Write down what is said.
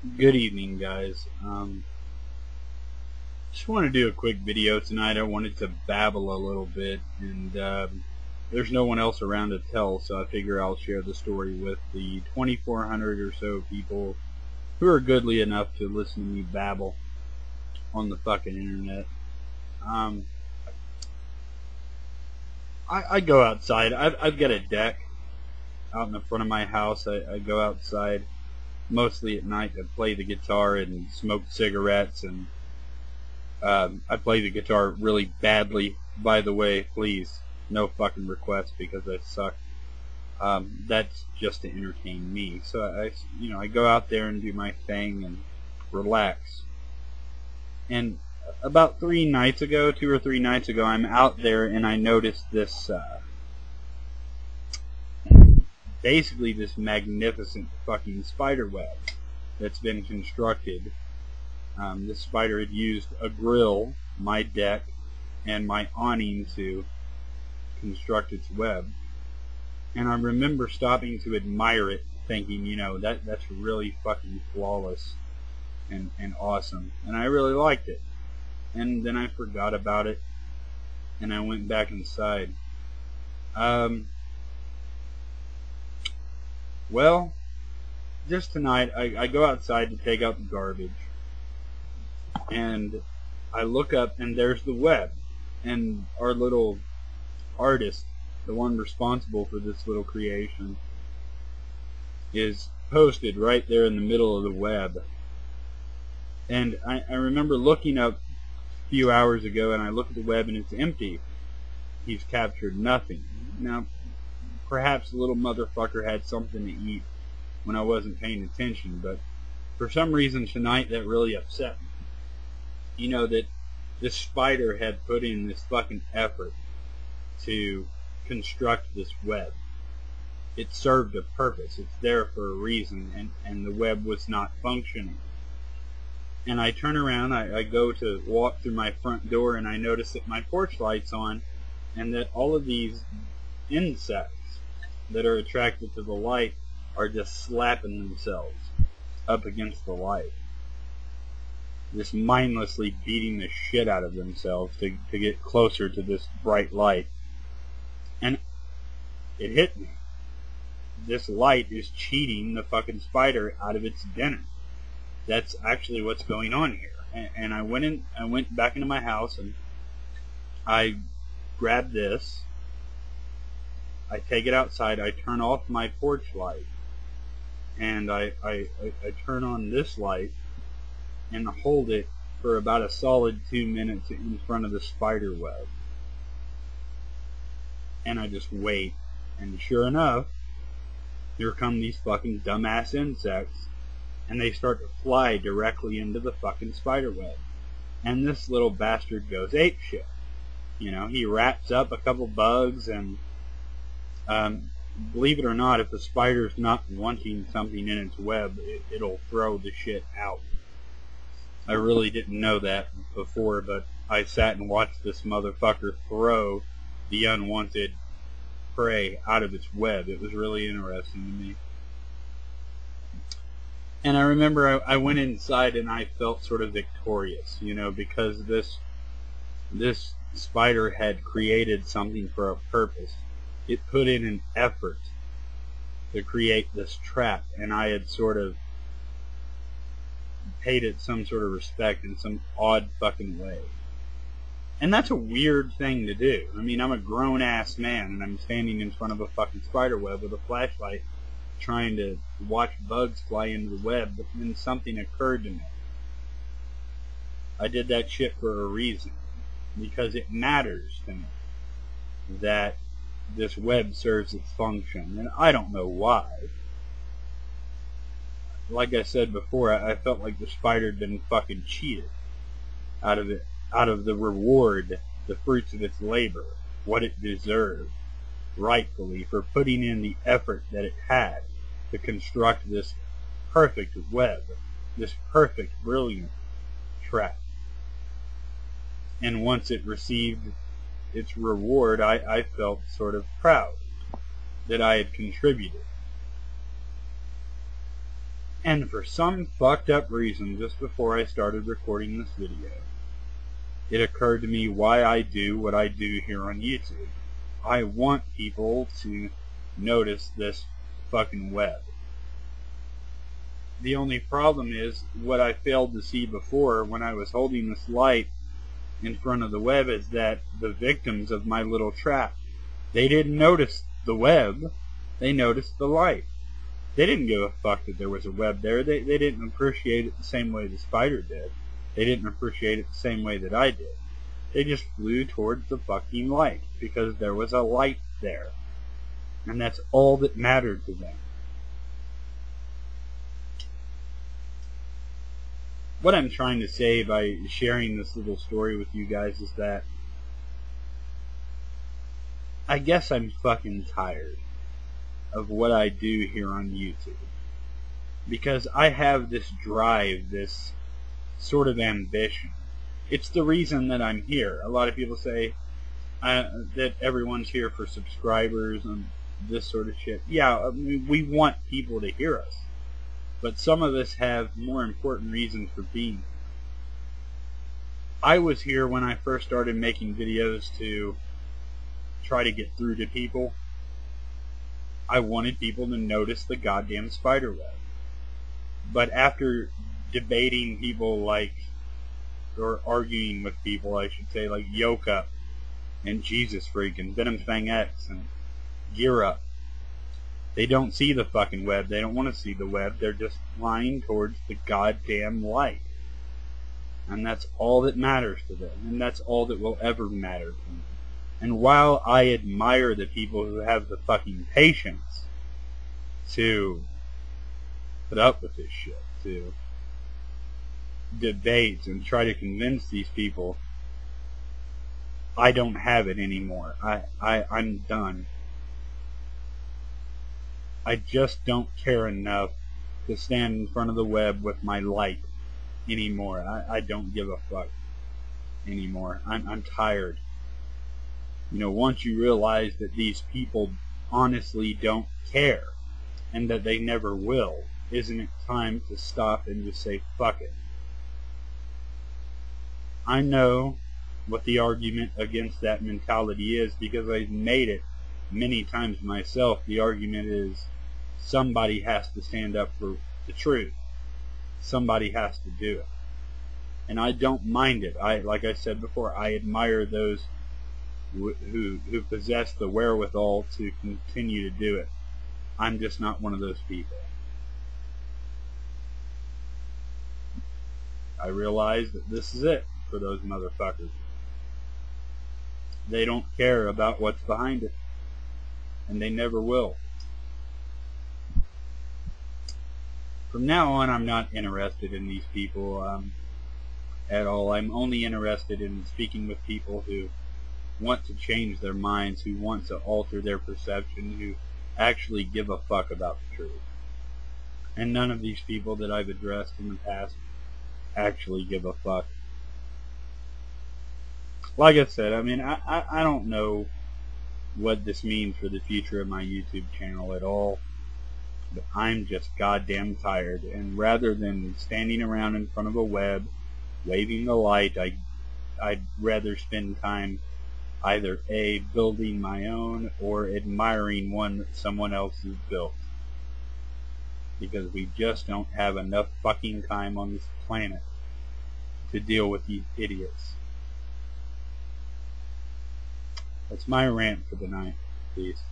Good evening, guys. Just want to do a quick video tonight. I wanted to babble a little bit, and there's no one else around to tell, so I figure I'll share the story with the 2,400 or so people who are goodly enough to listen to me babble on the fucking internet. I go outside. I've got a deck out in the front of my house. I go outside mostly at night to play the guitar and smoke cigarettes, and I play the guitar really badly, by the way. Please, no fucking requests because I suck. That's just to entertain me. So I go out there and do my thing and relax. And about 2 or 3 nights ago, I'm out there and I noticed this, basically this magnificent fucking spider web that's been constructed. This spider had used a grill, my deck, and my awning to construct its web. And I remember stopping to admire it, thinking, that's really fucking flawless and awesome. And I really liked it. And then I forgot about it, and I went back inside. Well, just tonight, I go outside to take out the garbage, and I look up, and there's the web, and our little artist, the one responsible for this little creation, is posted right there in the middle of the web. And I remember looking up a few hours ago, and I look at the web, and it's empty. He's captured nothing. Now, perhaps the little motherfucker had something to eat when I wasn't paying attention, but for some reason tonight that really upset me. That this spider had put in this fucking effort to construct this web. It served a purpose. It's there for a reason, and the web was not functioning. And I turn around, I go to walk through my front door, and I notice that my porch light's on, and that all of these insects that are attracted to the light are just slapping themselves up against the light, just mindlessly beating the shit out of themselves to get closer to this bright light. And it hit me. This light is cheating the fucking spider out of its dinner. That's actually what's going on here. And I went back into my house, and I grabbed this. I take it outside. I turn off my porch light, and I turn on this light and hold it for about a solid 2 minutes in front of the spider web. And I just wait, and sure enough, here come these fucking dumbass insects, and they start to fly directly into the fucking spider web. And this little bastard goes apeshit. He wraps up a couple bugs, and believe it or not, if the spider's not wanting something in its web, it'll throw the shit out. I really didn't know that before, but I sat and watched this motherfucker throw the unwanted prey out of its web. It was really interesting to me. And I remember I went inside and I felt sort of victorious, because this spider had created something for a purpose. It put in an effort to create this trap, and I had sort of paid it some sort of respect in some odd fucking way. And that's a weird thing to do. I'm a grown-ass man, and I'm standing in front of a fucking spider web with a flashlight trying to watch bugs fly into the web, but then something occurred to me. I did that shit for a reason, because it matters to me that this web serves its function, and I don't know why. Like I said before, I felt like the spider had been fucking cheated out of the reward, the fruits of its labor, what it deserved, rightfully, for putting in the effort that it had to construct this perfect web, this perfect, brilliant trap. And once it received its reward, I felt sort of proud that I had contributed. And for some fucked up reason, just before I started recording this video, it occurred to me why I do what I do here on YouTube. I want people to notice this fucking web. The only problem is, what I failed to see before when I was holding this light in front of the web, is that the victims of my little trap, they didn't notice the web, they noticed the light. They didn't give a fuck that there was a web there. They didn't appreciate it the same way the spider did. They didn't appreciate it the same way that I did. They just flew towards the fucking light because there was a light there. And that's all that mattered to them. What I'm trying to say by sharing this little story with you guys is that I guess I'm fucking tired of what I do here on YouTube. Because I have this drive, this sort of ambition. It's the reason that I'm here. A lot of people say that everyone's here for subscribers and this sort of shit. Yeah, I mean, we want people to hear us. But some of us have more important reasons for being here. I was here when I first started making videos to try to get through to people. I wanted people to notice the goddamn spider web. But after debating people like, or arguing with people, I should say, like Yoka and Jesus Freak and Venom Fang X and Gear Up, they don't see the fucking web. They don't want to see the web. They're just flying towards the goddamn light. And that's all that matters to them. And that's all that will ever matter to them. And while I admire the people who have the fucking patience to put up with this shit, to debate and try to convince these people, I don't have it anymore. I'm done. I just don't care enough to stand in front of the web with my light anymore. I don't give a fuck anymore. I'm tired. You know, once you realize that these people honestly don't care, and that they never will, isn't it time to stop and just say, fuck it? I know what the argument against that mentality is, because I've made it many times myself. The argument is, somebody has to stand up for the truth. Somebody has to do it. And I don't mind it. Like I said before, I admire those who possess the wherewithal to continue to do it. I'm just not one of those people. I realize that this is it for those motherfuckers. They don't care about what's behind it. And they never will. From now on, I'm not interested in these people at all. I'm only interested in speaking with people who want to change their minds, who want to alter their perception, who actually give a fuck about the truth. And none of these people that I've addressed in the past actually give a fuck. Like I said, I mean, I don't know what this means for the future of my YouTube channel at all, but I'm just goddamn tired, and rather than standing around in front of a web waving the light, I'd rather spend time either A, building my own, or admiring one that someone else has built. Because we just don't have enough fucking time on this planet to deal with these idiots. That's my rant for the night. Peace.